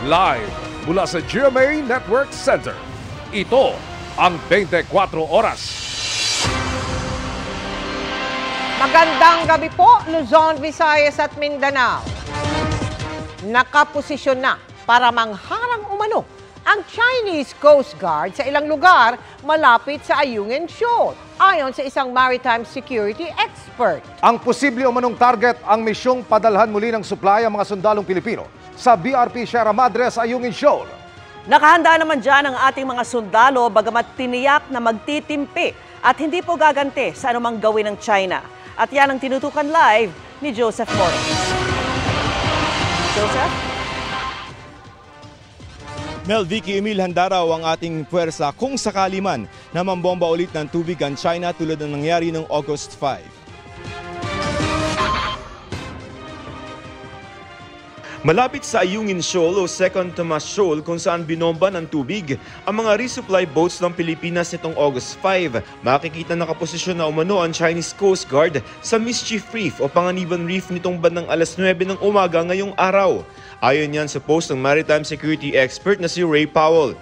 Live mula sa GMA Network Center. Ito ang 24 Oras. Magandang gabi po, Luzon, Visayas at Mindanao. Nakaposisyon na para mangharang umano ang Chinese Coast Guard sa ilang lugar malapit sa Ayungin Shoal, ayon sa isang maritime security expert. Ang posible umanong target ang misyong padalhan muli ng supply ang mga sundalong Pilipino sa BRP Sierra Madre sa Ayungin Shoal. Nakahanda naman dyan ang ating mga sundalo bagamat tiniyak na magtitimpi at hindi po gaganti sa anumang gawin ng China. At yan ang tinutukan live ni Joseph Moro. Joseph? Mel, Vicky, Emil, handa raw ang ating puwersa kung sakali man na mambomba ulit ng tubig ang China tulad ng nangyari noong August 5. Malapit sa Ayungin Shoal o Second Tomas Shoal kung saan binomba ng tubig ang mga resupply boats ng Pilipinas nitong August 5. Makikita nakaposisyon na umano ang Chinese Coast Guard sa Mischief Reef o Panganiban Reef nitong bandang alas 9 ng umaga ngayong araw. Ayon yan sa post ng maritime security expert na si Ray Powell.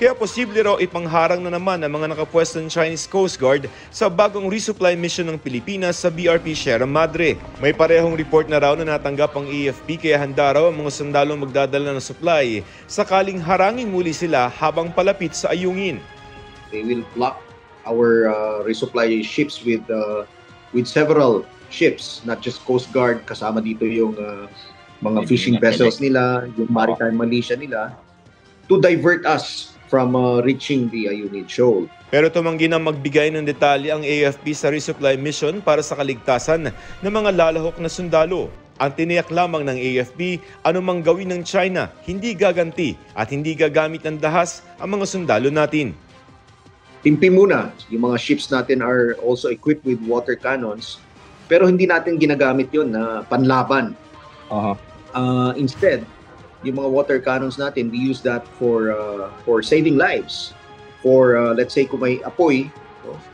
Kaya posible raw ipangharang na naman ang mga nakapwestong Chinese Coast Guard sa bagong resupply mission ng Pilipinas sa BRP Sierra Madre. May parehong report na raw na natanggap ang AFP kaya handa raw ang mga sundalong magdadala ng supply sakaling harangin muli sila habang palapit sa Ayungin. They will block our resupply ships with several ships, not just Coast Guard, kasama dito yung mga fishing vessels nila, yung maritime militia nila, to divert us from reaching the Ayungin Shoal. Pero tumanggi na magbigay ng detalye ang AFP sa resupply mission para sa kaligtasan ng mga lalahok na sundalo. Ang tiniyak lamang ng AFP, anumang gawin ng China, hindi gaganti at hindi gagamit ng dahas ang mga sundalo natin. Timpi muna, yung mga ships natin are also equipped with water cannons, pero hindi natin ginagamit yun na panlaban. Instead, yung mga water cannons natin, we use that for saving lives. For, let's say, kung may apoy,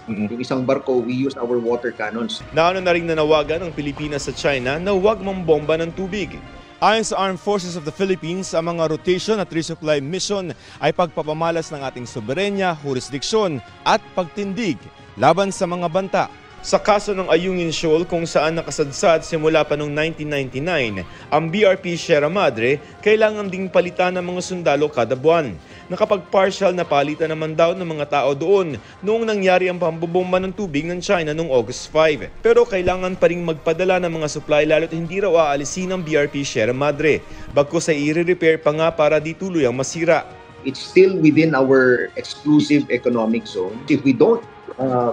yung isang barko, we use our water cannons. Naano na rin nanawagan ng Pilipinas sa China na huwag mambomba ng tubig. Ayon sa Armed Forces of the Philippines, ang mga rotation at resupply mission ay pagpapamalas ng ating soberenya, jurisdiksyon at pagtindig laban sa mga banta. Sa kaso ng Ayungin Shoal kung saan nakasadsad simula pa noong 1999, ang BRP Sierra Madre kailangan ding palitan ng mga sundalo kada buwan. Nakapag-partial na palitan naman daw ng mga tao doon noong nangyari ang pambobomba ng tubig ng China noong August 5. Pero kailangan pa ring magpadala ng mga supply lalo't hindi raw aalisin ng BRP Sierra Madre. Bagkus ay i-repair pa nga para di tuluyang masira. It's still within our exclusive economic zone. If we don't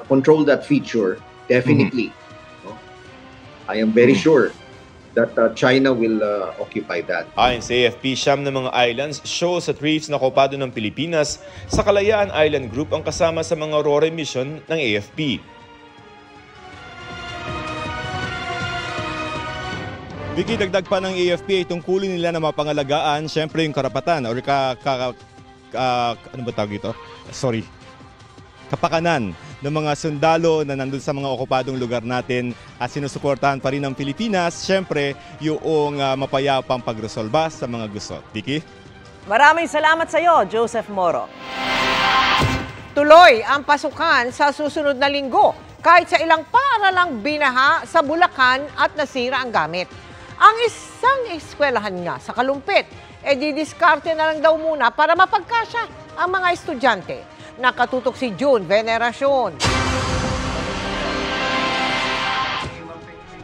control that feature, definitely, I am very sure that China will occupy that. Ayon sa AFP, siyam na mga islands, shoals at reefs na okupado ng Pilipinas sa Kalayaan Island Group ang kasama sa mga RORE mission ng AFP. Vicky, dagdag pa ng AFP ay tungkulin nila na mapangalagaan siyempre yung karapatan or ano ba tawag ito? Kapakanan ng mga sundalo na nandun sa mga okupadong lugar natin at sinusuportahan pa rin ng Pilipinas, syempre, yung mapayapang pagresolba sa mga gusot. Vicky? Maraming salamat sa iyo, Joseph Moro. Tuloy ang pasukan sa susunod na linggo kahit sa ilang paaralang binaha sa Bulacan at nasira ang gamit. Ang isang eskwelahan nga sa Kalumpit, didiskarte na lang daw muna para mapagkasya ang mga estudyante. Nakatutok si June Veneracion.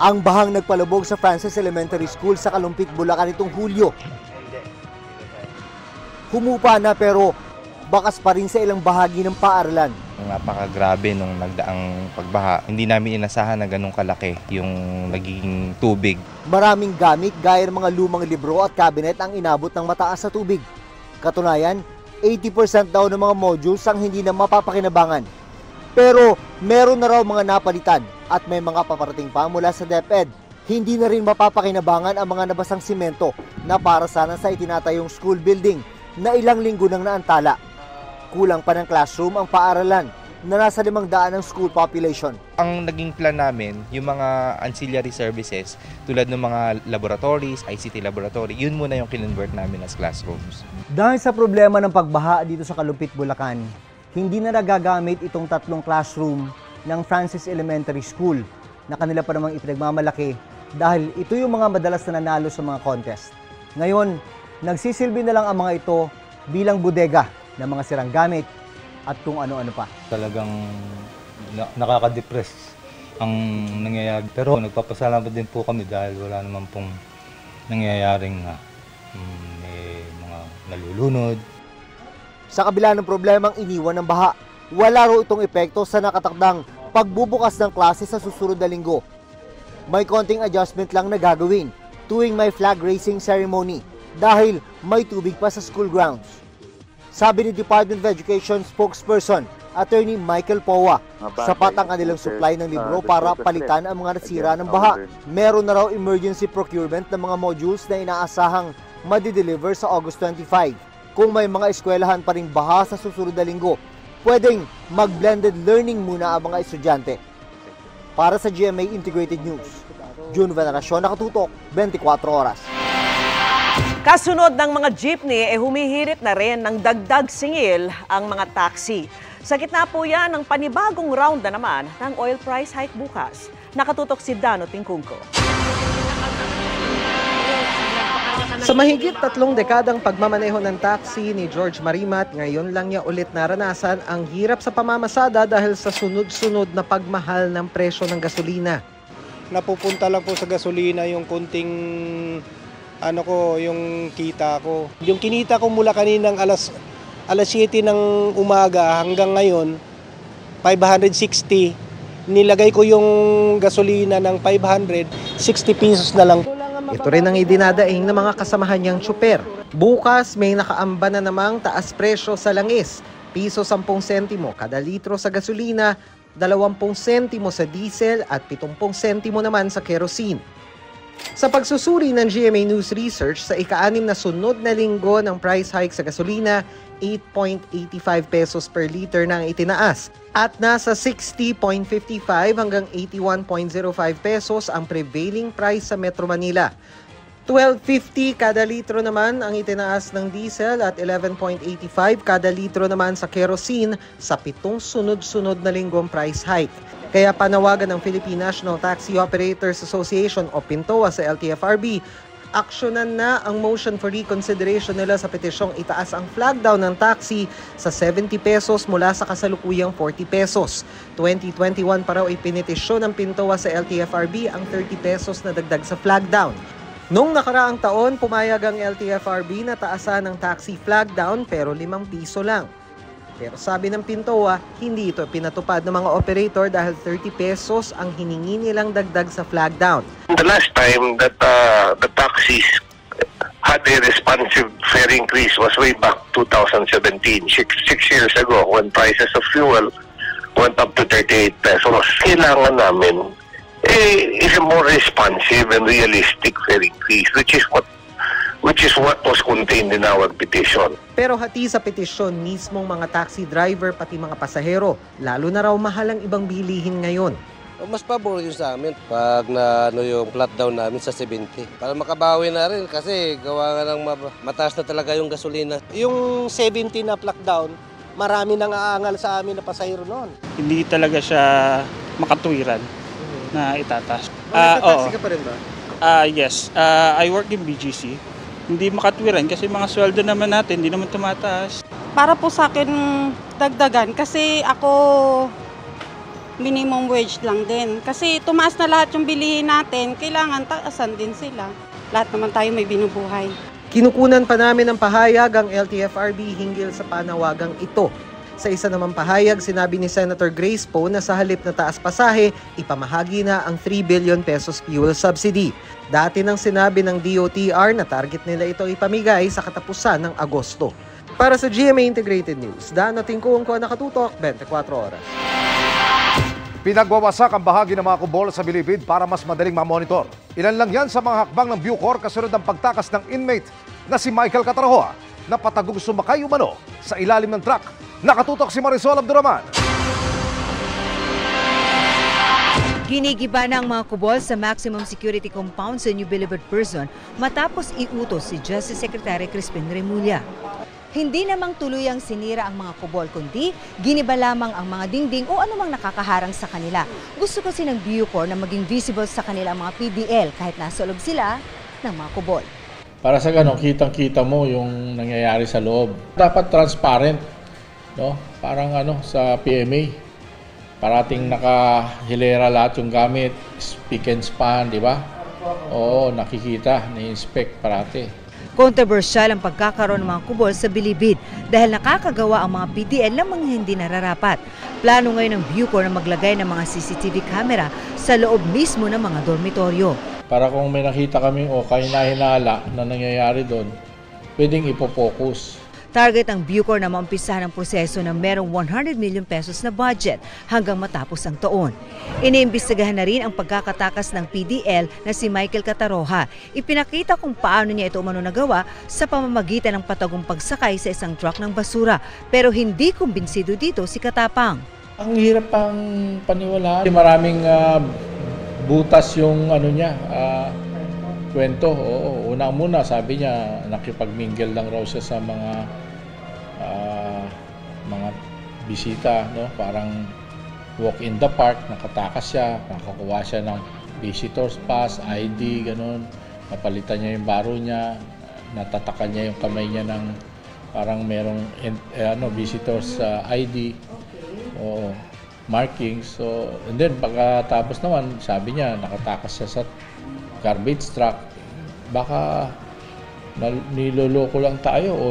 Ang bahang nagpalubog sa Francis Elementary School sa Kalumpit, Bulacan itong Hulyo. Humupa na pero bakas pa rin sa ilang bahagi ng paaralan. Napakagrabe nung nagdaang pagbaha. Hindi namin inasahan na ganun kalaki yung nagiging tubig. Maraming gamit gaya ng mga lumang libro at cabinet ang inabot ng mataas sa tubig. Katunayan, 80% daw ng mga modules ang hindi na mapapakinabangan. Pero meron na raw mga napalitan at may mga paparating pa mula sa DepEd. Hindi na rin mapapakinabangan ang mga nabasang simento na para sana sa itinatayong school building na ilang linggo nang naantala. Kulang pa ng classroom ang paaralan na nasa 500 ang school population. Ang naging plan namin, yung mga ancillary services tulad ng mga laboratories, ICT laboratory, yun muna yung kinonvert namin as classrooms. Dahil sa problema ng pagbaha dito sa Kalumpit, Bulacan, hindi na nagagamit itong 3 classroom ng Francis Elementary School na kanila pa namang ipinagmamalaki dahil ito yung mga madalas na nanalo sa mga contest. Ngayon, nagsisilbi na lang ang mga ito bilang bodega ng mga sirang gamit at kung ano-ano pa. Talagang nakaka-depress ang nangyayari. Pero nagpapasalamat din po kami dahil wala naman pong nangyayaring may mga nalulunod. Sa kabila ng problemang iniwan ng baha, wala raw itong epekto sa nakatakdang pagbubukas ng klase sa susunod na linggo. May konting adjustment lang na gagawin tuwing may flag raising ceremony dahil may tubig pa sa school grounds. Sabi ni Department of Education spokesperson, Attorney Michael Powa, sapat ang kanilang supply ng libro para palitan ang mga nasira ng baha. Meron na raw emergency procurement ng mga modules na inaasahang madideliver sa August 25. Kung may mga eskwelahan pa ring baha sa susunod na linggo, pwedeng mag-blended learning muna ang mga estudyante. Para sa GMA Integrated News, June Veneracion, nakatutok, 24 oras. Kasunod ng mga jeepney, humihirit na rin ng dagdag singil ang mga taxi. Sa gitna po yan ng panibagong round na naman ng oil price hike bukas. Nakatutok si Dano Tingkungko. Sa mahigit 3 dekadang pagmamaneho ng taxi ni George Marimat, ngayon lang niya ulit naranasan ang hirap sa pamamasada dahil sa sunod-sunod na pagmahal ng presyo ng gasolina. Napupunta lang po sa gasolina yung kunting yung kita ko. Yung kinita ko mula kaninang alas 7 ng umaga hanggang ngayon, 560. Nilagay ko yung gasolina ng 500, 60 pesos na lang. Ito rin ang idinadaing ng mga kasamahan niyang tsuper. Bukas may nakaamba na namang taas presyo sa langis. Piso 10 sentimo kada litro sa gasolina, 20 sentimo sa diesel at 70 sentimo naman sa kerosene. Sa pagsusuri ng GMA News Research, sa ika-6 na sunod na linggo ng price hike sa gasolina, 8.85 pesos per liter na ang itinaas. At nasa 60.55 hanggang 81.05 pesos ang prevailing price sa Metro Manila. 12.50 kada litro naman ang itinaas ng diesel at 11.85 kada litro naman sa kerosene sa 7 sunod-sunod na linggong price hike. Kaya panawagan ng Philippine National Taxi Operators Association o PINTOA sa LTFRB, aksyonan na ang motion for reconsideration nila sa petisyong itaas ang flag down ng taxi sa 70 pesos mula sa kasalukuyang 40 pesos. 2021 pa raw ipinitisyon ng PINTOA sa LTFRB ang 30 pesos na dagdag sa flag down. Noong nakaraang taon, pumayag ang LTFRB na taasan ng taxi flag down pero 5 piso lang. Pero sabi ng PINTOA, hindi ito pinatupad ng mga operator dahil 30 pesos ang hiningi nilang dagdag sa flag down. The last time that the taxis had a responsive fare increase was way back 2017, 6 years ago, when prices of fuel went up to 38 pesos. Kailangan namin is a more responsive and realistic fare increase, which is what was contained in our petition. Pero hati sa petisyon mismong mga taxi driver pati mga pasahero, lalo na raw mahal ang ibang bilihin ngayon. Mas pabor yun sa amin pag yung flat down namin sa 70. Para makabawi na rin kasi gawa nga ng mataas na talaga yung gasolina. Yung 70 na flat down, marami nang aangal sa amin na pasahero noon. Hindi talaga siya makatwiran na itataas. Taxi ka pa rin ba? Yes. I work in BGC. Hindi makatwiran kasi mga sweldo naman natin, hindi naman tumataas. Para po sa akin dagdagan kasi ako minimum wage lang din. Kasi tumaas na lahat yung bilihin natin, kailangan taasan din sila. Lahat naman tayo may binubuhay. Kinukunan pa namin ng pahayag ang LTFRB hinggil sa panawagang ito. Sa isa namang pahayag, sinabi ni Senator Grace Poe na sa halip na taas pasahe, ipamahagi na ang 3 billion pesos fuel subsidy. Dati nang sinabi ng DOTR na target nila ito ipamigay sa katapusan ng Agosto. Para sa GMA Integrated News, Dano Tingkungko, nakatutok, 24 oras. Pinagwawasak ang bahagi ng mga kubol sa Bilibid para mas madaling ma-monitor. Ilan lang yan sa mga hakbang ng Bucor kasunod ng pagtakas ng inmate na si Michael Catrajoa na patagong sumakay umano sa ilalim ng truck. Nakatutok si Marisol Abduraman. Ginigiba na ang mga kubol sa maximum security compound sa New Bilibid Prison matapos iutos si Justice Secretary Crispin Remulla. Hindi namang tuluyang sinira ang mga kubol kundi giniba lamang ang mga dingding o anumang nakakaharang sa kanila. Gusto kasi ng Bucor na maging visible sa kanila ang mga PDL kahit nasa loob sila ng mga kubol. Para sa ganun, kitang-kita mo yung nangyayari sa loob. Dapat transparent, no? Parang sa PMA. Parating nakahilera lahat yung gamit, spick and span, di ba? Oo, nakikita, ni-inspect parati. Kontrobersyal ang pagkakaroon ng mga kubol sa Bilibid dahil nakakagawa ang mga PDL ng mga hindi nararapat. Plano ngayon ng Bucor na maglagay ng mga CCTV camera sa loob mismo ng mga dormitoryo. Para kung may nakita kami o kahinahinala na nangyayari doon, pwedeng ipopokus. Target ang Bucor na maumpisahan ang proseso na merong 100 million pesos na budget hanggang matapos ang taon. Iniimbestigahan na rin ang pagkakatakas ng PDL na si Michael Cataroha. Ipinakita kung paano niya ito umano nagawa sa pamamagitan ng patagong pagsakay sa isang truck ng basura. Pero hindi kumbinsido dito si Katapang. Ang hirap pang paniwalaan. Maraming butas yung kwento. Oo, una muna sabi niya nakipagmingle lang raw siya sa mga bisita, no? Parang walk in the park, nakatakas siya, nakakuha siya ng visitors pass, ID, ganun. Napalitan niya yung baro niya, natatakan niya yung kamay niya ng parang merong visitors ID o markings. So, and then pagkatapos naman, sabi niya nakatakas siya sa garbage truck. Baka niloloko lang tayo o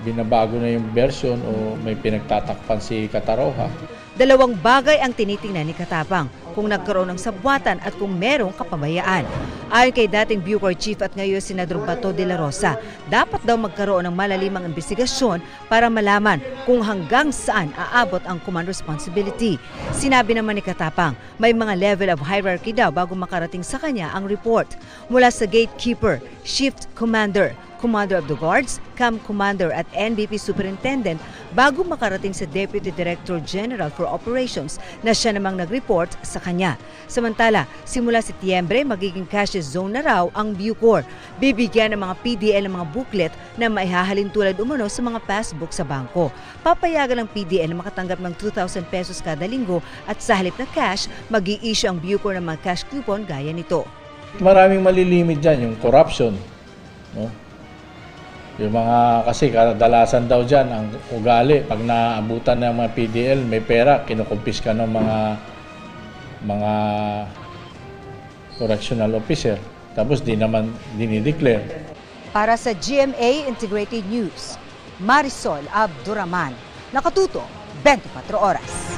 binabago na yung version o may pinagtatakpan si Cataroha. Dalawang bagay ang tinitingnan ni Katapang, kung nagkaroon ng sabwatan at kung merong kapabayaan. Ayon kay dating Bucor Chief at ngayon Senador Bato de la Rosa, dapat daw magkaroon ng malalimang investigasyon para malaman kung hanggang saan aabot ang command responsibility. Sinabi naman ni Katapang, may mga level of hierarchy daw bago makarating sa kanya ang report. Mula sa gatekeeper, shift commander, Commander of the Guards, Camp Commander at NBP Superintendent bago makarating sa Deputy Director General for Operations na siya namang nag-report sa kanya. Samantala, simula Setyembre, magiging cashless zone na raw ang Bucor. Bibigyan ng mga PDL ng mga booklet na maihahalin tulad umano sa mga passbook sa bangko. Papayagan ng PDL na makatanggap ng 2,000 pesos kada linggo at sa halip na cash, mag-i-issue ang Bucor ng mga cash coupon gaya nito. Maraming malilimit dyan, yung corruption, no? Yung kasi kadalasan daw dyan, ang ugali, pag naabutan ng mga PDL, may pera, kinukumpiska ng mga correctional officer. Tapos di naman dinideclare. Para sa GMA Integrated News, Marisol Abduraman, nakatuto 24 oras.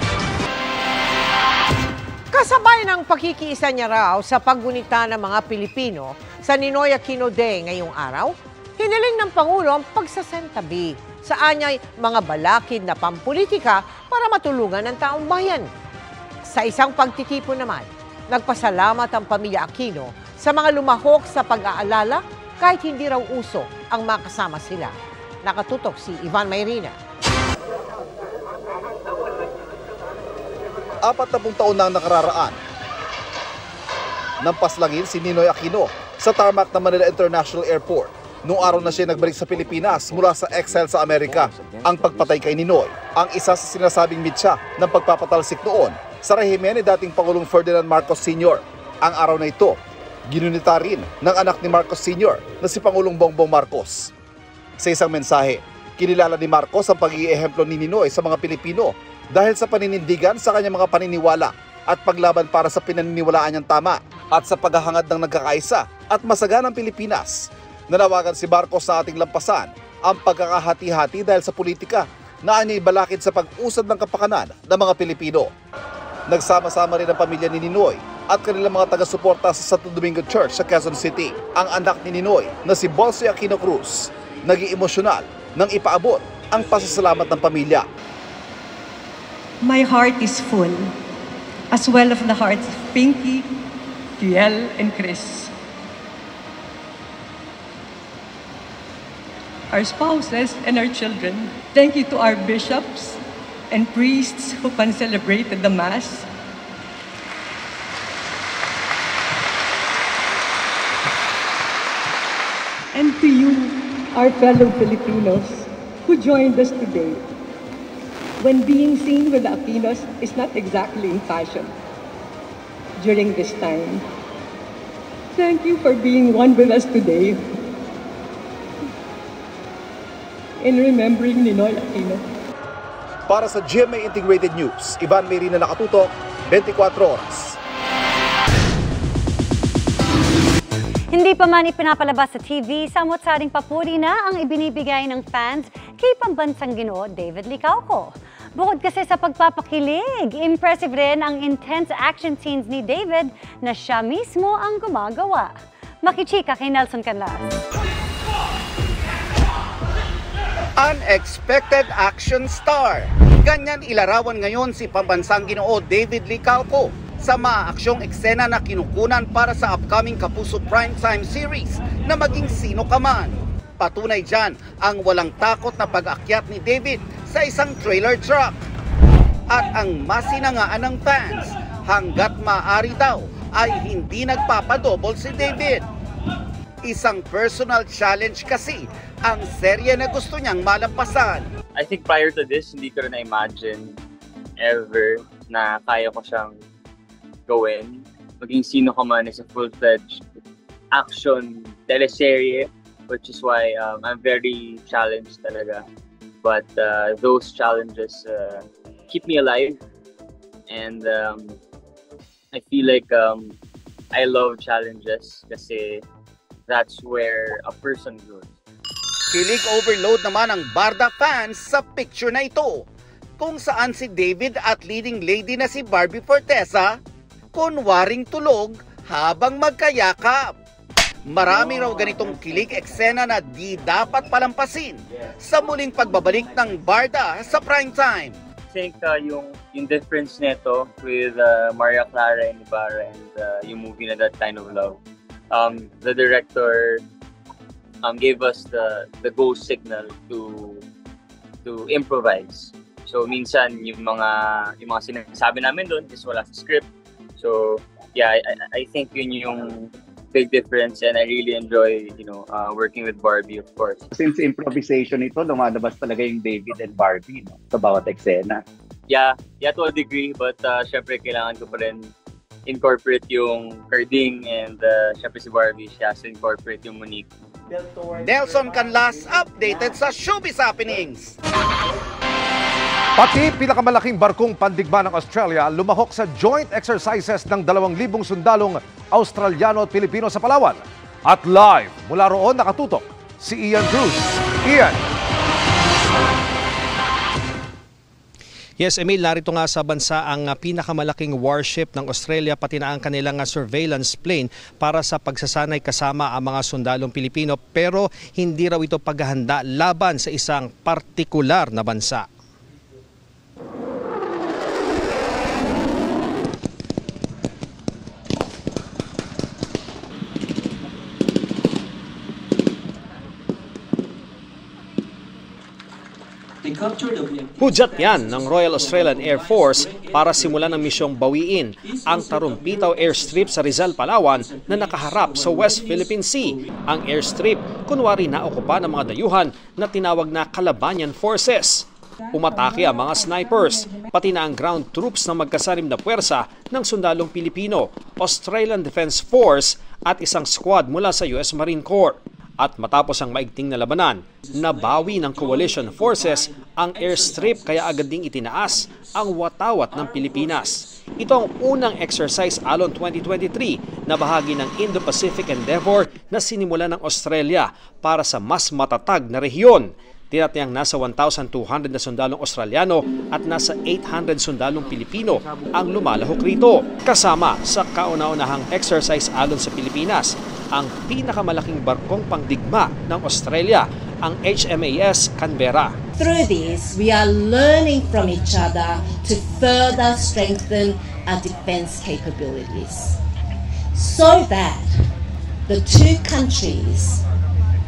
Kasabay ng pakikiisa niya raw sa paggunita ng mga Pilipino sa Ninoy Aquino Day ngayong araw, hiniling ng Pangulo ang pagsasentabi sa anyay mga balakid na pampolitika para matulungan ang taong bayan. Sa isang pagtitipon naman, nagpasalamat ang pamilya Aquino sa mga lumahok sa pag-aalala kahit hindi raw uso ang makasama sila. Nakatutok si Ivan Mayrina. 40 taon na nakararaan nang paslangin si Ninoy Aquino sa tarmac ng Manila International Airport. Noong araw na siya nagbalik sa Pilipinas mula sa exile sa Amerika. Ang pagpatay kay Ninoy ang isa sa sinasabing mitya ng pagpapatalsik noon sa rehimen ni dating Pangulong Ferdinand Marcos Sr. Ang araw na ito, ginunita rin ng anak ni Marcos Sr. na si Pangulong Bongbong Marcos. Sa isang mensahe, kinilala ni Marcos ang pag-iehemplo ni Ninoy sa mga Pilipino dahil sa paninindigan sa kanyang mga paniniwala at paglaban para sa pinaniniwalaan niyang tama at sa paghahangad ng nagkakaisa at masaganang Pilipinas. Nanawagan si Marcos na ating lampasan ang pagkakahati-hati dahil sa politika na anya'y balakid sa pag-usad ng kapakanan ng mga Pilipino. Nagsama-sama rin ang pamilya ni Ninoy at kanilang mga taga-suporta sa Santo Domingo Church sa Quezon City. Ang anak ni Ninoy na si Bonsoy Aquino Cruz, naging emosyonal nang ipaabot ang pasasalamat ng pamilya. My heart is full, as well of the hearts of Pinky, Kiel, and Chris. Our spouses and our children. Thank you to our bishops and priests who can celebrate the Mass. to you, our fellow Filipinos who joined us today. When being seen with the Aquinos is not exactly in fashion during this time, thank you for being one with us today in remembering Ninoy Aquino. Para sa GMA Integrated News, Ivan Merina nakatutok, 24 oras. Hindi pa man ipinapalabas sa TV, samot-saring papuri na ang ibinibigay ng fans kay pambansang Ginoo David Licauco. Bukod kasi sa pagpapakilig, impressive rin ang intense action scenes ni David na siya mismo ang gumagawa. Makichika kay Nelson Canlas. Unexpected action star. Ganyan ilarawan ngayon si pambansang Ginoo David Licauco sa maaaksyong eksena na kinukunan para sa upcoming Kapuso Primetime Series na Maging Sino Ka Man. Patunay dyan ang walang takot na pag-akyat ni David sa isang trailer truck. At ang masinangaan ng fans, hanggat maaari daw ay hindi nagpapadouble si David. Isang personal challenge kasi ang serye na gusto niyang malampasan. I think prior to this, hindi ko rin na-imagine ever na kaya ko siyang gawin. Maging Sino Ka Man is a full-fledged action teleserye, which is why I'm very challenged talaga. But those challenges keep me alive, and I feel like I love challenges kasi that's where a person grows. Kilig overload naman ang Barda fans sa picture na ito, kung saan si David at leading lady na si Barbie Fortesa kunwaring tulog habang magkayakap. Marami raw ganitong kilig eksena na di dapat palampasin sa muling pagbabalik ng Barda sa primetime. I think yung difference nito with Maria Clara and Ibarra and yung movie na That Kind of Love, the director gave us the go signal to improvise. So minsan yung mga sinasabi namin doon is wala sa script. So yeah, I think yun yung big difference, and I really enjoy working with Barbie, of course. Since improvisation ito, lumalabas talaga yung David and Barbie sa bawat eksena. Yeah, to a degree, but syempre kailangan ko pa rin incorporate yung Carding, and syempre si Barbie, siya has to incorporate yung Monique. Nelson Canlas, updated sa Showbiz Happenings. Pati pinakamalaking barkong pandigma ng Australia lumahok sa joint exercises ng 2,000 sundalong Australiano at Pilipino sa Palawan. At live mula roon nakatutok si Ian Cruz. Ian! Yes, Emil, narito nga sa bansa ang pinakamalaking warship ng Australia pati na ang kanilang surveillance plane para sa pagsasanay kasama ang mga sundalong Pilipino, pero hindi raw ito paghahanda laban sa isang partikular na bansa. Hudyat yan ng Royal Australian Air Force para simulan ang misyong bawiin ang Tarumpitaw Airstrip sa Rizal, Palawan na nakaharap sa West Philippine Sea. Ang airstrip kunwari naokupa ng mga dayuhan na tinawag na Calabanian Forces. Umatake ang mga snipers, pati na ang ground troops na magkasanim na puwersa ng sundalong Pilipino, Australian Defence Force at isang squad mula sa US Marine Corps. At matapos ang maigting na labanan, nabawi ng coalition forces ang airstrip kaya agad ding itinaas ang watawat ng Pilipinas. Ito ang unang exercise alon 2023 na bahagi ng Indo-Pacific Endeavor na sinimula ng Australia para sa mas matatag na rehiyon. Tinatayang nasa 1,200 na sundalong Australiano at nasa 800 sundalong Pilipino ang lumalahok rito. Kasama sa kauna-unahang exercise alon sa Pilipinas, ang pinakamalaking barkong pangdigma ng Australia, ang HMAS Canberra. Through this, we are learning from each other to further strengthen our defense capabilities so that the two countries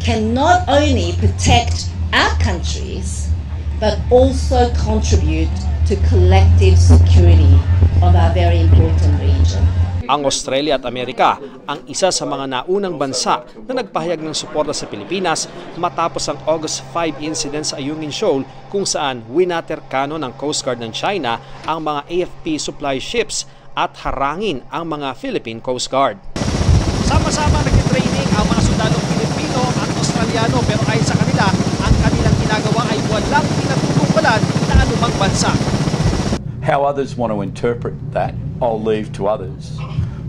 can not only protect our countries, but also contribute to collective security of our very important region. Ang Australia at Amerika ang isa sa mga naunang bansa na nagpahayag ng suporta sa Pilipinas matapos ang August 5 incident sa Ayungin Shoal kung saan winaterkano ng Coast Guard ng China ang mga AFP supply ships at harangin ang mga Philippine Coast Guard. Sama-sama nag-training ang mga sundalong Pilipino at Australiano pero ayon sa kanila, ang kanilang ginagawa ay walang pinagtutungkulan na anumang bansa. How others want to interpret that, I'll leave to others.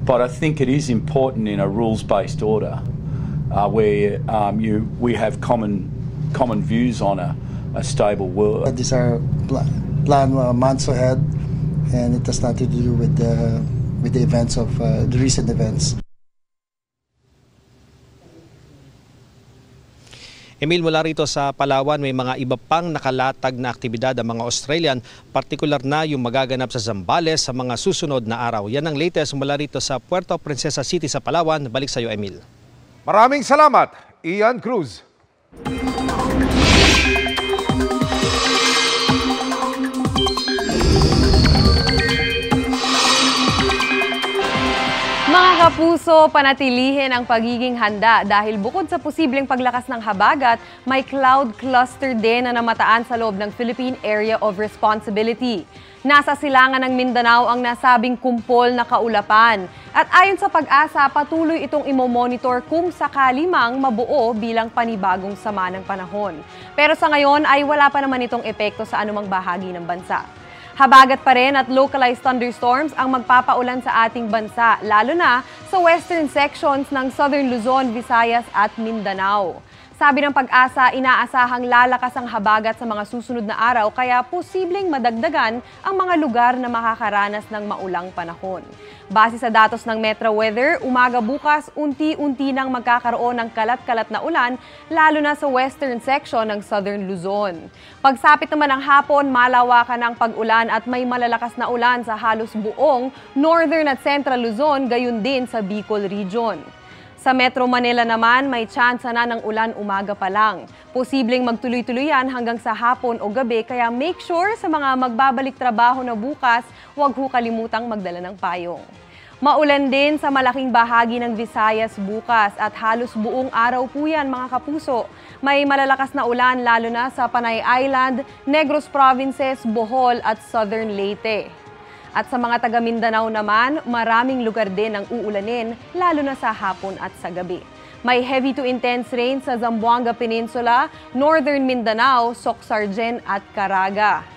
But I think it is important in a rules-based order where we have common views on a stable world. These are planned months ahead, and it has nothing to do with the events of the recent events. Emil, mula rito sa Palawan, may mga iba pang nakalatag na aktibidad ang mga Australian, partikular na yung magaganap sa Zambales sa mga susunod na araw. Yan ang latest mula rito sa Puerto Princesa City sa Palawan. Balik sa iyo, Emil. Maraming salamat, Ian Cruz. Mga kapuso, panatilihin ang pagiging handa dahil bukod sa posibleng paglakas ng habagat, may cloud cluster din na namataan sa loob ng Philippine Area of Responsibility. Nasa silangan ng Mindanao ang nasabing kumpol na kaulapan. At ayon sa Pag-asa, patuloy itong imomonitor kung sakali mang mabuo bilang panibagong sama ng panahon. Pero sa ngayon ay wala pa naman itong epekto sa anumang bahagi ng bansa. Habagat pa rin at localized thunderstorms ang magpapaulan sa ating bansa, lalo na sa western sections ng Southern Luzon, Visayas at Mindanao. Sabi ng Pag-asa, inaasahang lalakas ang habagat sa mga susunod na araw kaya posibleng madagdagan ang mga lugar na makakaranas ng maulang panahon. Base sa datos ng Metro Weather, umaga bukas unti-unti nang magkakaroon ng kalat-kalat na ulan lalo na sa western section ng Southern Luzon. Pagsapit naman ng hapon, malawakan ang pag-ulan at may malalakas na ulan sa halos buong Northern at Central Luzon, gayon din sa Bicol Region. Sa Metro Manila naman, may tsansa na ng ulan umaga pa lang. Posibleng magtuloy-tuloy yan hanggang sa hapon o gabi, kaya make sure sa mga magbabalik trabaho na bukas, huwag ho kalimutang magdala ng payong. Maulan din sa malaking bahagi ng Visayas bukas at halos buong araw po yan mga kapuso. May malalakas na ulan lalo na sa Panay Island, Negros Provinces, Bohol at Southern Leyte. At sa mga taga Mindanao naman, maraming lugar din ang uulanin, lalo na sa hapon at sa gabi. May heavy to intense rain sa Zamboanga Peninsula, Northern Mindanao, Soc-Sargen at Caraga.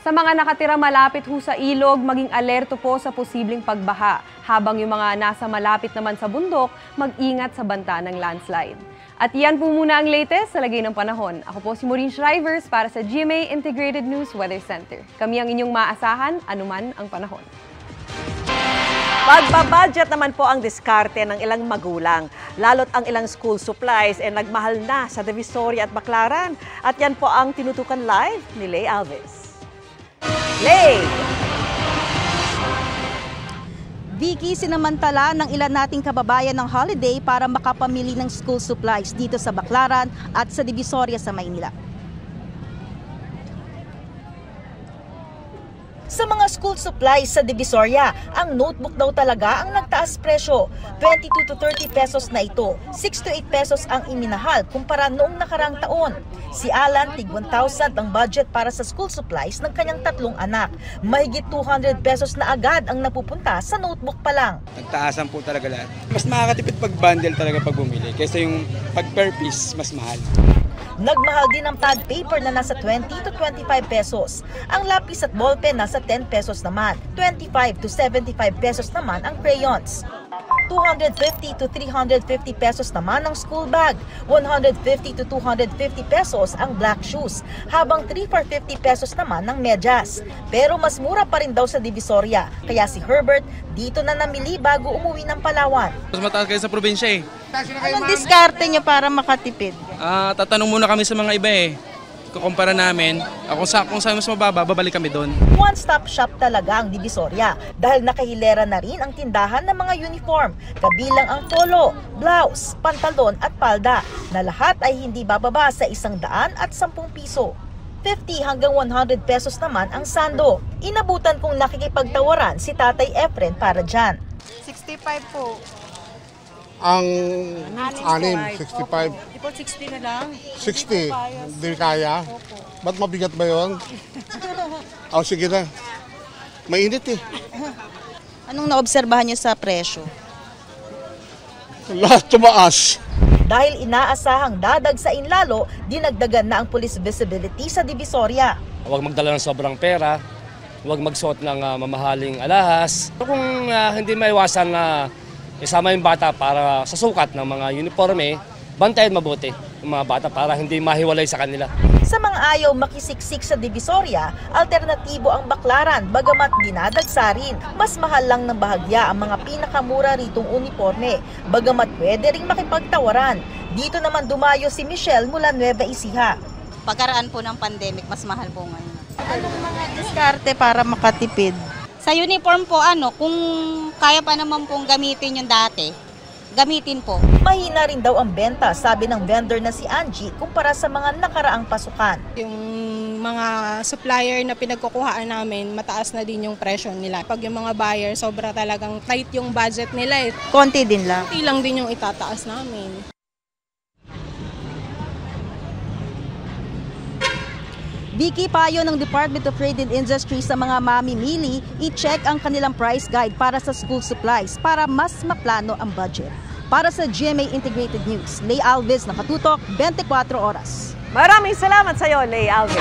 Sa mga nakatira malapit ho sa ilog, maging alerto po sa posibleng pagbaha. Habang yung mga nasa malapit naman sa bundok, mag-ingat sa banta ng landslide. At yan po muna ang latest sa lagay ng panahon. Ako po si Maureen Shrivers para sa GMA Integrated News Weather Center. Kami ang inyong maasahan, anuman ang panahon. Pagbabudget naman po ang diskarte ng ilang magulang. Lalo't ang ilang school supplies ay nagmahal na sa Divisoria at Baclaran. At yan po ang tinutukan live ni Lay Alves. Lay! Vicky, sinamantala ng ilan nating kababayan ng holiday para makapamili ng school supplies dito sa Baclaran at sa Divisoria sa Maynila. Sa mga school supplies sa Divisoria, ang notebook daw talaga ang nagtaas presyo. 22 to 30 pesos na ito. 6 to 8 pesos ang iminahal kumpara noong nakarang taon. Si Alan, tig 1,000 ang budget para sa school supplies ng kanyang 3 anak. Mahigit 200 pesos na agad ang napupunta sa notebook pa lang. Nagtaasan po talaga lahat. Mas makakatipid pag bundle talaga pag bumili kaysa yung pag per piece mas mahal. Nagmahal din ang pad paper na nasa 20 to 25 pesos. Ang lapis at ballpen nasa 10 pesos naman. 25 to 75 pesos naman ang crayons. 250 to 350 pesos naman ang school bag. 150 to 250 pesos ang black shoes. Habang 3 for 50 pesos naman ang medyas. Pero mas mura pa rin daw sa Divisoria. Kaya si Herbert dito na namili bago umuwi ng Palawan. Mas mataas kayo sa probinsya eh. Anong diskarte niyo para makatipid? Tatanong muna kami sa mga iba eh. Kukumpara namin, kung saan mas mababa, babalik kami doon. One-stop shop talaga ang Divisoria dahil nakahilera na rin ang tindahan ng mga uniform, kabilang ang polo, blouse, pantalon at palda na lahat ay hindi bababa sa 100 at 10 piso. 50 hanggang 100 pesos naman ang sando. Inabutan kong nakikipagtawaran si Tatay Efren para dyan. 60 65 po. Ang anim, 65. Di po 60 na lang. 60, hindi kaya. Ba't mabigat ba yun? O sige na. Mainit eh. Anong naobserbahan niyo sa presyo? Lahat tumaas. Dahil inaasahang dadagsain lalo, dinagdagan na ang police visibility sa Divisoria. Huwag magdala ng sobrang pera, huwag magsuot ng mamahaling alahas. Kung hindi maiwasan na isama yung bata para sa sukat ng mga uniforme, bantayan mabuti yung mga bata para hindi mahiwalay sa kanila. Sa mga ayaw makisiksik sa Divisoria, alternatibo ang Baclaran bagamat dinadagsa rin. Mas mahal lang ng bahagya ang mga pinakamura ritong uniforme, bagamat pwede ring makipagtawaran. Dito naman dumayo si Michelle mula Nueva Ecija. Pagkaraan po ng pandemic, mas mahal po ngayon. Anong mga diskarte para makatipid? Sa uniform po, kung kaya pa naman pong gamitin yung dati, gamitin po. Mahina rin daw ang benta, sabi ng vendor na si Angie, kumpara sa mga nakaraang pasukan. Yung mga supplier na pinagkukuhaan namin, mataas na din yung presyo nila. Pag yung mga buyer, sobra talagang tight yung budget nila. Konti din lang. Konti lang din yung itataas namin. Vicky, payo ng Department of Trade and Industry sa mga mamimili, i-check ang kanilang price guide para sa school supplies para mas maplano ang budget. Para sa GMA Integrated News, Lay Alves, nakatutok, 24 oras. Maraming salamat sa iyo, Lay Alves.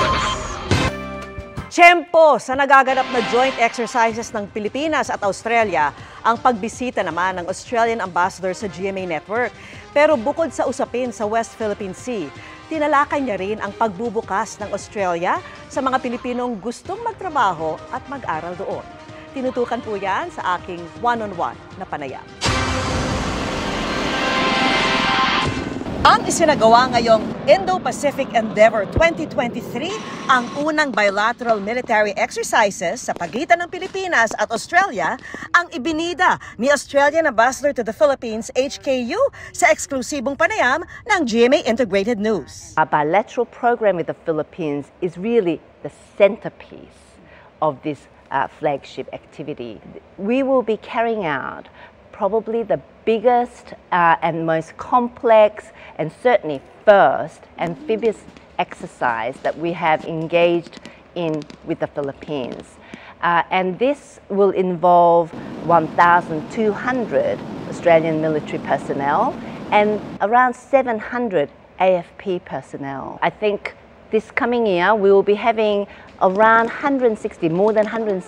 Tiyempo sa nagaganap na joint exercises ng Pilipinas at Australia ang pagbisita naman ng Australian Ambassador sa GMA Network. Pero bukod sa usapin sa West Philippine Sea, tinalakay niya rin ang pagbubukas ng Australia sa mga Pilipinong gustong magtrabaho at mag-aral doon. Tinutukan po yan sa aking one-on-one na panayam. Ang isinagawa ngayong Indo-Pacific Endeavor 2023 ang unang bilateral military exercises sa pagitan ng Pilipinas at Australia ang ibinida ni Australian Ambassador to the Philippines, HKU, sa eksklusibong panayam ng GMA Integrated News. Our bilateral program with the Philippines is really the centerpiece of this flagship activity. We will be carrying out probably the biggest and most complex and certainly first amphibious exercise that we have engaged in with the Philippines. And this will involve 1,200 Australian military personnel and around 700 AFP personnel. I think this coming year we will be having around 160, more than 160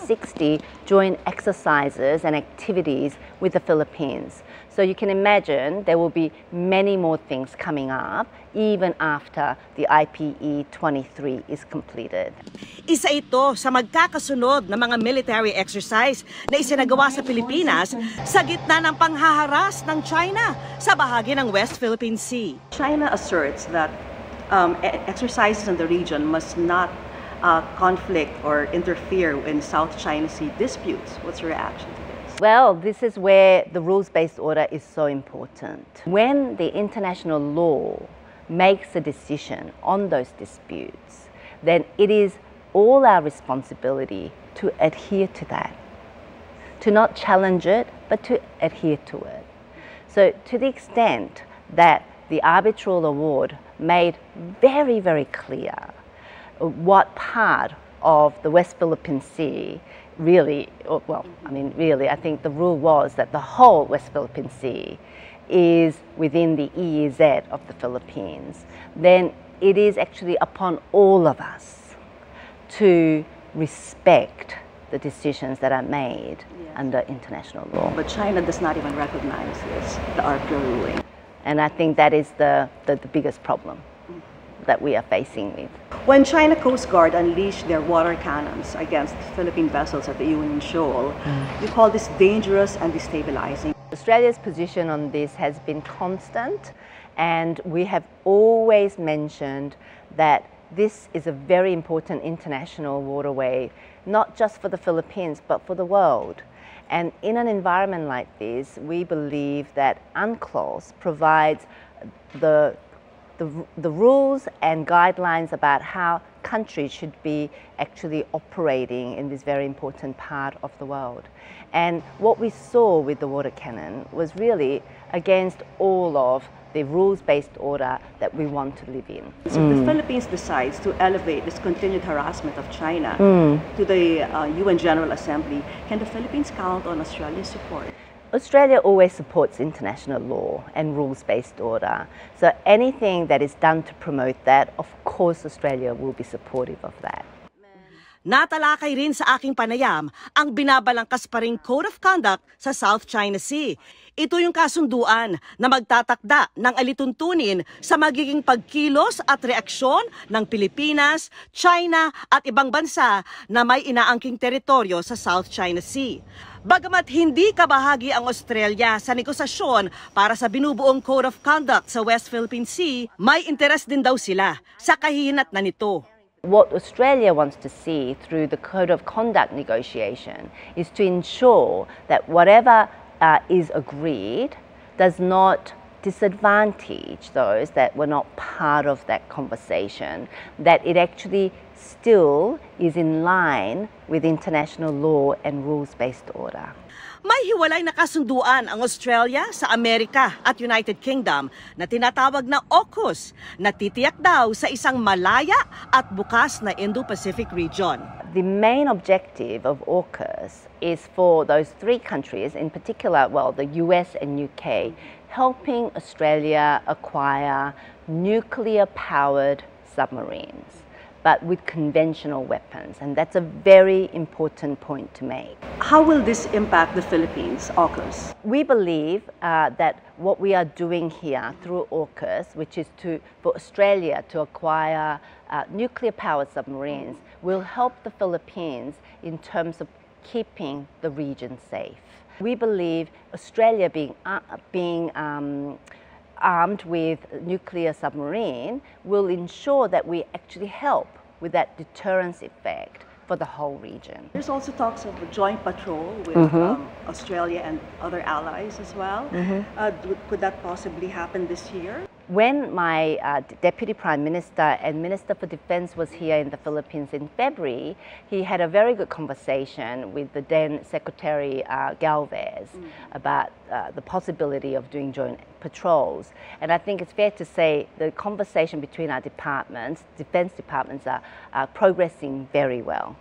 joint exercises and activities with the Philippines. So you can imagine there will be many more things coming up even after the IPE 23 is completed. Isa ito sa magkakasunod na mga military exercise na isinagawa sa Pilipinas sa gitna ng panghaharas ng China sa bahagi ng West Philippine Sea. China asserts that exercises in the region must not conflict or interfere in South China Sea disputes. What's your reaction to this? Well, this is where the rules-based order is so important. When the international law makes a decision on those disputes, then it is all our responsibility to adhere to that. To not challenge it, but to adhere to it. So to the extent that the arbitral award made very, very clear what part of the West Philippine Sea really, I think the rule was that the whole West Philippine Sea is within the EEZ of the Philippines, then it is actually upon all of us to respect the decisions that are made under international law. But China does not even recognize this, the arbitral ruling. And I think that is the biggest problem that we are facing with. When China Coast Guard unleashed their water cannons against Philippine vessels at the Iwon Shoal, you call this dangerous and destabilizing. Australia's position on this has been constant, and we have always mentioned that this is a very important international waterway, not just for the Philippines, but for the world. And in an environment like this, we believe that UNCLOS provides the rules and guidelines about how countries should be actually operating in this very important part of the world. And what we saw with the water cannon was really against all of the rules-based order that we want to live in. So if the Philippines decides to elevate this continued harassment of China to the UN General Assembly, can the Philippines count on Australia's support? Australia always supports international law and rules-based order. So anything that is done to promote that, of course Australia will be supportive of that. Natalakay rin sa aking panayam ang binabalangkas pa ring Code of Conduct sa South China Sea. Ito yung kasunduan na magtatakda ng alituntunin sa magiging pagkilos at reaksyon ng Pilipinas, China at ibang bansa na may inaangking teritoryo sa South China Sea. Bagamat hindi kabahagi ang Australia sa negosasyon para sa binubuong Code of Conduct sa West Philippine Sea, may interes din daw sila sa kahinat na nito. What Australia wants to see through the Code of Conduct negotiation is to ensure that whatever is agreed does not disadvantage those that were not part of that conversation, that it actually still is in line with international law and rules-based order. May hiwalay na kasunduan ang Australia sa Amerika at United Kingdom na tinatawag na AUKUS na titiyak daw sa isang malaya at bukas na Indo-Pacific region. The main objective of AUKUS is for those three countries, in particular, well, the US and UK, helping Australia acquire nuclear-powered submarines, but with conventional weapons, and that's a very important point to make. How will this impact the Philippines, AUKUS? We believe that what we are doing here through AUKUS, which is for Australia to acquire nuclear-powered submarines, will help the Philippines in terms of keeping the region safe. We believe Australia being armed with nuclear submarine will ensure that we actually help with that deterrence effect for the whole region. There's also talks of a joint patrol with Australia and other allies as well. Could that possibly happen this year? When my Deputy Prime Minister and Minister for Defence was here in the Philippines in February, he had a very good conversation with the then Secretary Galvez about the possibility of doing joint patrols. And I think it's fair to say the conversation between our departments, defence departments, are progressing very well.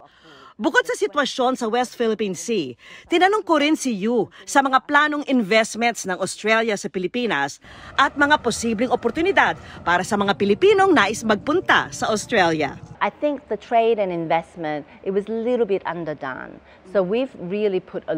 Bukod sa sitwasyon sa West Philippine Sea, tinanong ko rin si Yu sa mga planong investments ng Australia sa Pilipinas at mga posibleng oportunidad para sa mga Pilipinong nais magpunta sa Australia. I think the trade and investment, it was a little bit underdone. So we've really put a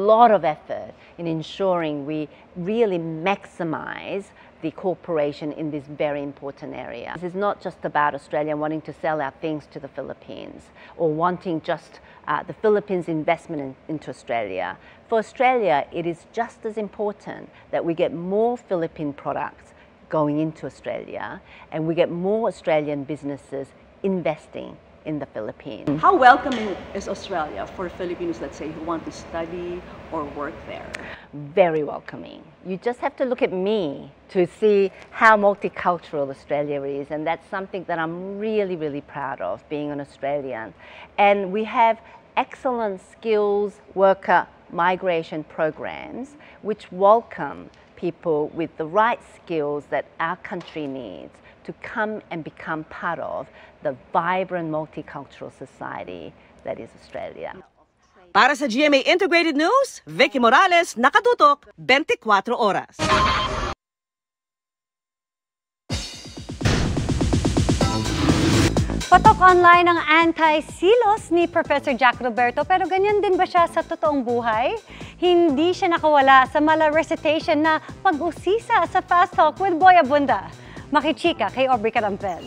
lot of effort in ensuring we really maximize the cooperation in this very important area. This is not just about Australia wanting to sell our things to the Philippines or wanting just the Philippines' investment into Australia. For Australia, it is just as important that we get more Philippine products going into Australia and we get more Australian businesses investing in the Philippines. How welcoming is Australia for Filipinos, let's say, who want to study or work there? Very welcoming. You just have to look at me to see how multicultural Australia is, and that's something that I'm really, really proud of, being an Australian. And we have excellent skills worker migration programs which welcome people with the right skills that our country needs to come and become part of the vibrant multicultural society that is Australia. Para sa GMA Integrated News, Vicky Morales, nakatutok 24 oras. Patok online ang anti-silos ni Professor Jack Roberto, pero ganyan din ba siya sa totoong buhay? Hindi siya nakawala sa mala recitation na pag-usisa sa Fast Talk with Boy Abunda. Makichika kay Aubrey Carampel.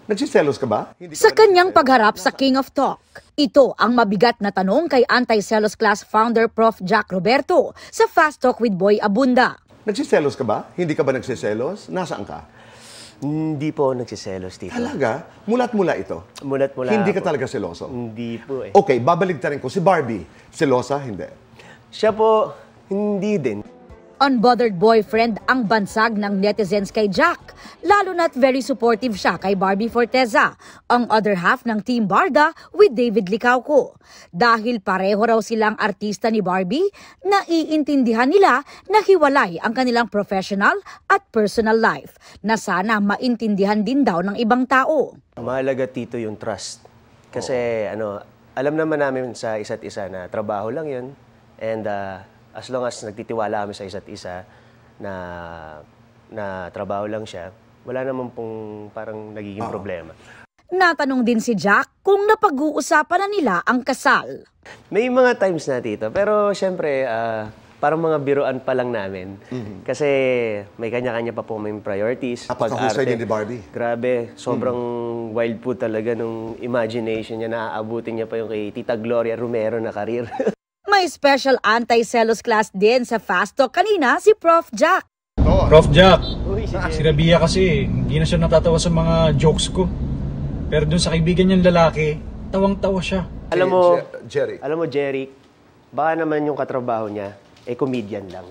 Nagsiselos ka ba? Sa kanyang pagharap sa King of Talk, ito ang mabigat na tanong kay Anti-Selos Class founder Prof. Jack Roberto sa Fast Talk with Boy Abunda. Nagsiselos ka ba? Hindi ka ba nagsiselos? Nasaan ka? Hindi po nagsiselos, Tito. Talaga? Mulat-mula ito? Mulat-mula. Hindi ka talaga seloso? Hindi po eh. Okay, babaligtarin ko. Si Barbie, selosa? Hindi. Siya po, hindi din. Unbothered boyfriend ang bansag ng netizens kay Jack, lalo na't very supportive siya kay Barbie Forteza, ang other half ng Team Barda with David Licauco. Dahil pareho raw silang artista ni Barbie, naiintindihan nila na hiwalay ang kanilang professional at personal life, na sana maintindihan din daw ng ibang tao. Mahalaga, Tito, yung trust. Kasi alam naman namin sa isa't isa na trabaho lang yun. And as long as nagtitiwala kami sa isa't isa na trabaho lang siya, wala naman pong parang nagiging problema. Natanong din si Jack kung napag-uusapan na nila ang kasal. May mga times na, Tito. Pero syempre, parang mga biruan pa lang namin. Kasi may kanya-kanya pa po may priorities. Napakahusay din ni Barbie. Grabe, sobrang wild po talaga nung imagination niya. Naaabutin niya pa yung kay Tita Gloria Romero na karir. May special anti-selos class din sa Fast Talk kanina si Prof. Jack. Prof. Jack, si Rabia kasi hindi na siya natatawa sa mga jokes ko. Pero dun sa kaibigan niyang lalaki, tawang-tawa siya. Alam mo, Jerry, baka naman yung katrabaho niya, comedian lang.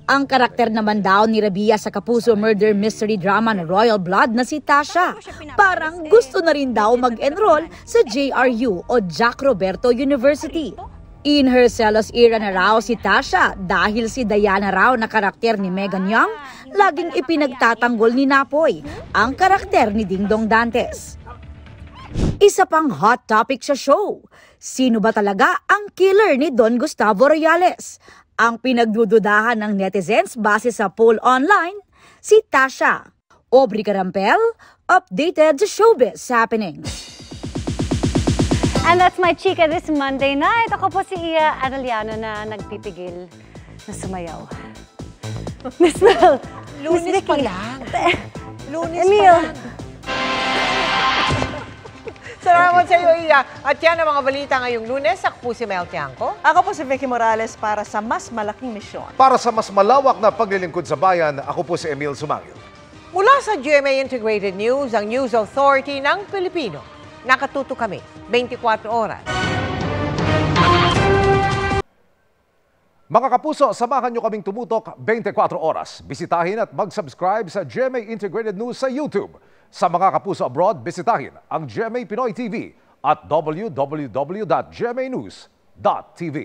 Ang karakter naman daw ni Rabia sa Kapuso murder mystery drama na Royal Blood na si Tasha, parang gusto na rin daw mag-enroll sa JRU o Jack Roberto University. In her selos era na raw si Tasha dahil si Diana raw na karakter ni Megan Young, laging ipinagtatanggol ni Napoy, ang karakter ni Dingdong Dantes. Isa pang hot topic sa show, sino ba talaga ang killer ni Don Gustavo Royales? Ang pinagdududahan ng netizens base sa poll online, si Tasha. Aubrey Carampel, updated sa showbiz happenings. And that's my chika this Monday night. Ako po si Iya Arellano na nagpipigil na sumayaw. Miss Mel, Lunes pa lang. Lunes Emil. pa lang. Salamat sa iyo, Iya. At yan ang mga balita ngayong Lunes. Ako po si Mel Tiangco. Ako po si Vicky Morales para sa mas malaking misyon. Para sa mas malawak na paglilingkod sa bayan, ako po si Emil Sumangil. Mula sa GMA Integrated News, ang News Authority ng Pilipino. Nakatuto kami 24 oras. Mga kapuso, samahan nyo kaming tumutok 24 oras. Bisitahin at mag-subscribe sa GMA Integrated News sa YouTube. Sa mga kapuso abroad, bisitahin ang GMA Pinoy TV at www.gmanews.tv.